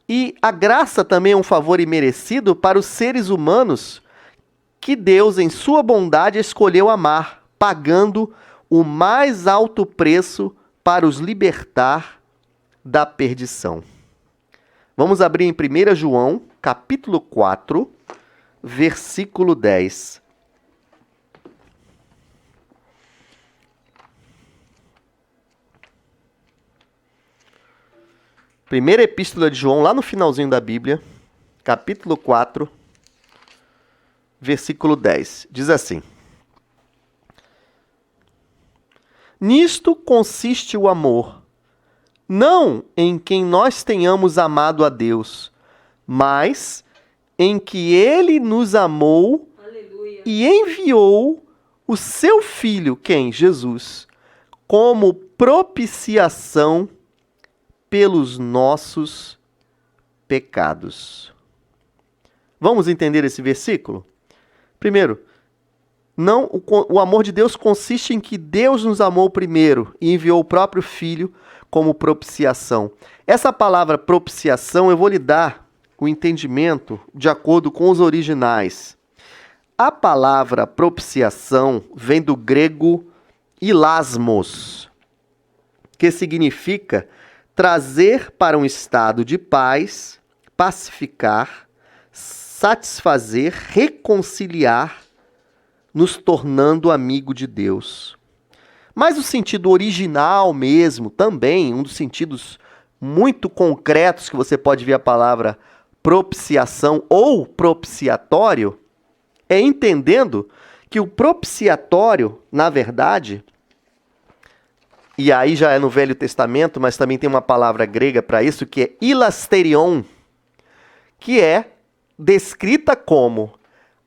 E a graça também é um favor imerecido para os seres humanos que Deus, em sua bondade, escolheu amar, pagando o mais alto preço para os libertar da perdição. Vamos abrir em 1 João, capítulo 4, versículo 10. Primeira epístola de João, lá no finalzinho da Bíblia, capítulo 4, versículo 10. Diz assim: Nisto consiste o amor, não em quem nós tenhamos amado a Deus, mas em que Ele nos amou e enviou o seu Filho, quem? Jesus, como propiciação pelos nossos pecados. Vamos entender esse versículo? Primeiro, o amor de Deus consiste em que Deus nos amou primeiro e enviou o próprio Filho como propiciação. Essa palavra propiciação eu vou lhe dar o entendimento de acordo com os originais. A palavra propiciação vem do grego hilasmos, que significa trazer para um estado de paz, pacificar, satisfazer, reconciliar, nos tornando amigo de Deus. Mas o sentido original mesmo, também, um dos sentidos muito concretos que você pode ver a palavra propiciação ou propiciatório, é entendendo que o propiciatório, na verdade, e aí já é no Velho Testamento, mas também tem uma palavra grega para isso, que é hilasterion, que é descrita como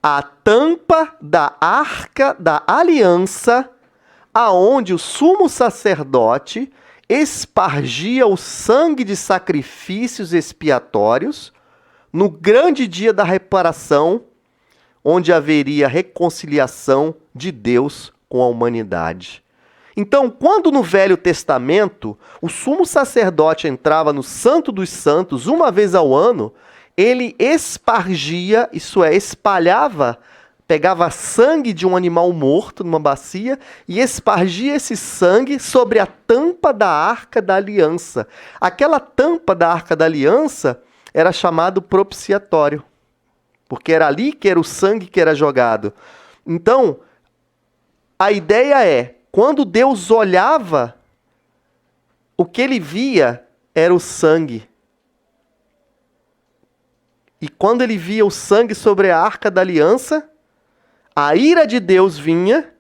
a tampa da arca da aliança, aonde o sumo sacerdote espargia o sangue de sacrifícios expiatórios no grande dia da reparação, onde haveria reconciliação de Deus com a humanidade. Então, quando no Velho Testamento o sumo sacerdote entrava no Santo dos Santos uma vez ao ano, ele espargia, isso é, espalhava, pegava sangue de um animal morto numa bacia e espargia esse sangue sobre a tampa da Arca da Aliança. Aquela tampa da Arca da Aliança era chamado propiciatório, porque era ali que era o sangue que era jogado. Então, a ideia é, quando Deus olhava, o que ele via era o sangue. E quando ele via o sangue sobre a Arca da Aliança, a ira de Deus vinha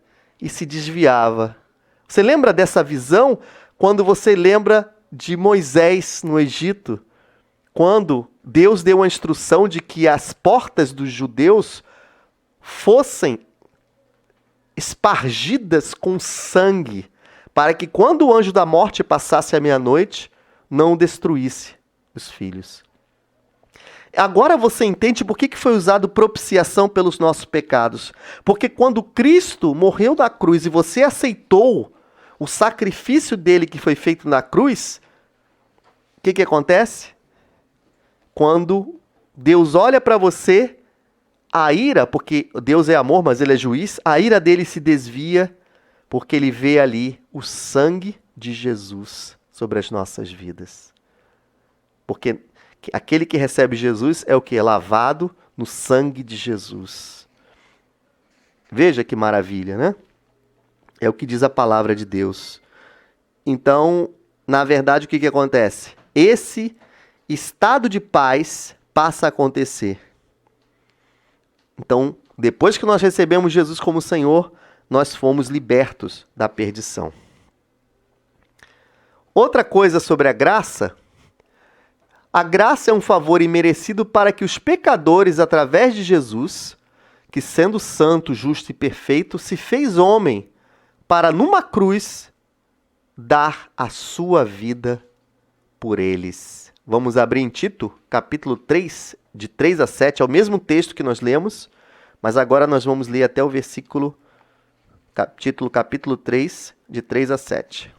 e se desviava. Você lembra dessa visão? Quando você lembra de Moisés no Egito, quando Deus deu a instrução de que as portas dos judeus fossem espargidas com sangue, para que quando o anjo da morte passasse a meia-noite, não destruísse os filhos. Agora você entende por que foi usado propiciação pelos nossos pecados. Porque quando Cristo morreu na cruz e você aceitou o sacrifício dele que foi feito na cruz, o que acontece? Quando Deus olha para você, a ira, porque Deus é amor, mas ele é juiz, a ira dele se desvia porque ele vê ali o sangue de Jesus sobre as nossas vidas. Porque aquele que recebe Jesus é o que? Lavado no sangue de Jesus. Veja que maravilha, né? É o que diz a palavra de Deus. Então, na verdade, o que acontece? Esse estado de paz passa a acontecer. Então, depois que nós recebemos Jesus como Senhor, nós fomos libertos da perdição. Outra coisa sobre a graça é um favor imerecido para que os pecadores, através de Jesus, que sendo santo, justo e perfeito, se fez homem para, numa cruz, dar a sua vida por eles. Vamos abrir em Tito, capítulo 3, de 3 a 7, é o mesmo texto que nós lemos, mas agora nós vamos ler até o versículo, Tito, capítulo 3, de 3 a 7.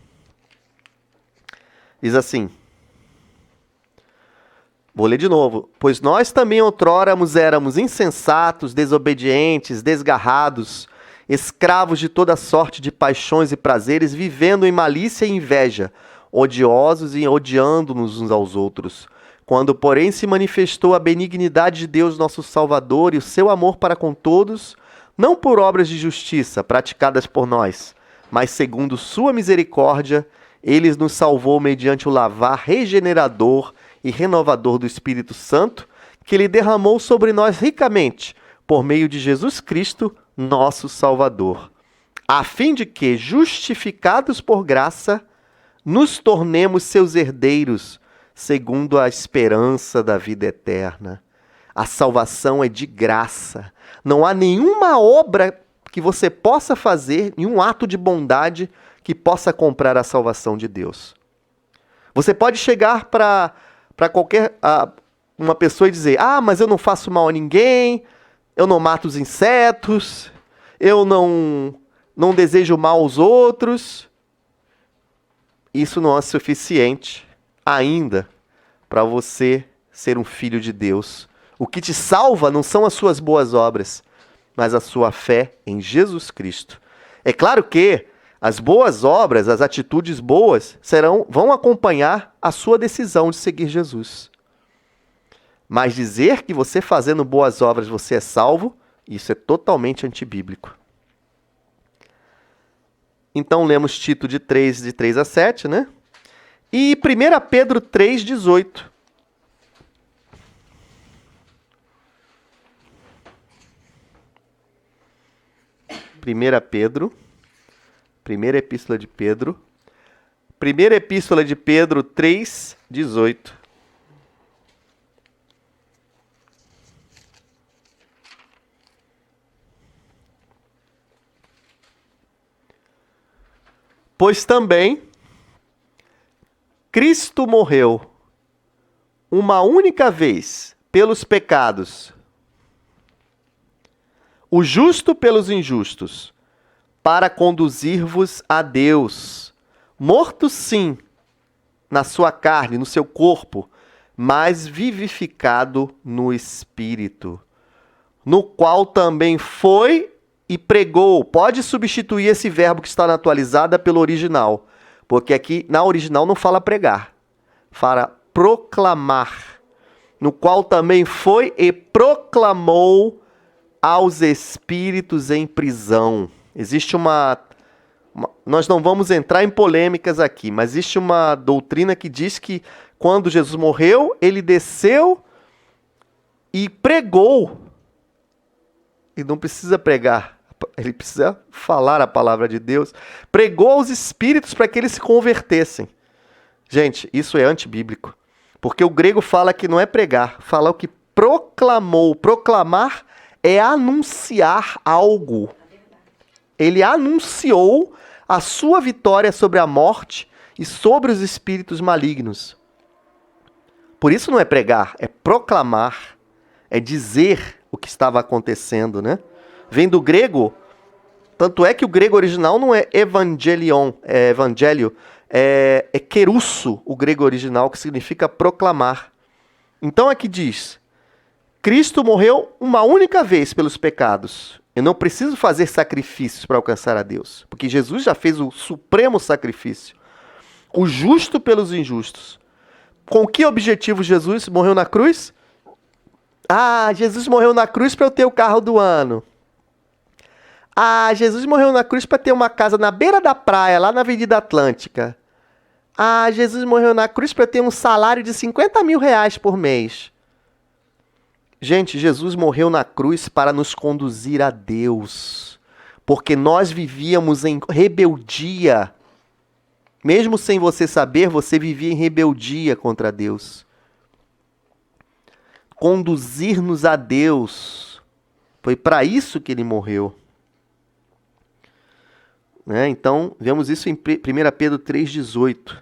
Diz assim, Vou ler de novo. Pois nós também outrora éramos insensatos, desobedientes, desgarrados, escravos de toda sorte de paixões e prazeres, vivendo em malícia e inveja, odiosos e odiando-nos uns aos outros. Quando, porém, se manifestou a benignidade de Deus, nosso Salvador, e o seu amor para com todos, não por obras de justiça praticadas por nós, mas segundo sua misericórdia, ele nos salvou mediante o lavar regenerador e renovador do Espírito Santo, que ele derramou sobre nós ricamente, por meio de Jesus Cristo, nosso Salvador, a fim de que, justificados por graça, nos tornemos seus herdeiros, segundo a esperança da vida eterna. A salvação é de graça. Não há nenhuma obra que você possa fazer, nenhum ato de bondade que possa comprar a salvação de Deus. Você pode chegar para qualquer uma pessoa e dizer: mas eu não faço mal a ninguém, eu não mato os insetos, eu não desejo mal aos outros. Isso não é suficiente ainda para você ser um filho de Deus. O que te salva não são as suas boas obras, mas a sua fé em Jesus Cristo. É claro que as boas obras, as atitudes boas, vão acompanhar a sua decisão de seguir Jesus. Mas dizer que você fazendo boas obras você é salvo, isso é totalmente antibíblico. Então lemos Tito de 3 a 7, né? E 1 Pedro 3,18. 1 Pedro, primeira epístola de Pedro, 3,18. Pois também Cristo morreu uma única vez pelos pecados, o justo pelos injustos, para conduzir-vos a Deus, morto sim, na sua carne, no seu corpo, mas vivificado no Espírito, no qual também foi e pregou. Pode substituir esse verbo que está na atualizada pelo original, porque aqui na original não fala pregar, fala proclamar, no qual também foi e proclamou aos espíritos em prisão. Existe nós não vamos entrar em polêmicas aqui, mas existe uma doutrina que diz que quando Jesus morreu, ele desceu e pregou. E não precisa pregar, ele precisa falar a palavra de Deus. Pregou aos espíritos para que eles se convertessem. Gente, isso é antibíblico. Porque o grego fala que não é pregar, fala o que proclamou. Proclamar é anunciar algo. Ele anunciou a sua vitória sobre a morte e sobre os espíritos malignos. Por isso não é pregar, é proclamar, é dizer o que estava acontecendo, né? Vem do grego, tanto é que o grego original não é evangelion, é evangelho, é kerusso, o grego original, que significa proclamar. Então aqui diz: Cristo morreu uma única vez pelos pecados. Eu não preciso fazer sacrifícios para alcançar a Deus, porque Jesus já fez o supremo sacrifício. O justo pelos injustos. Com que objetivo Jesus morreu na cruz? Jesus morreu na cruz para eu ter o carro do ano. Jesus morreu na cruz para ter uma casa na beira da praia, lá na Avenida Atlântica. Jesus morreu na cruz para ter um salário de 50 mil reais por mês. Gente, Jesus morreu na cruz para nos conduzir a Deus, porque nós vivíamos em rebeldia. Mesmo sem você saber, você vivia em rebeldia contra Deus. Conduzir-nos a Deus. Foi para isso que ele morreu. Né? Então, vemos isso em 1 Pedro 3,18.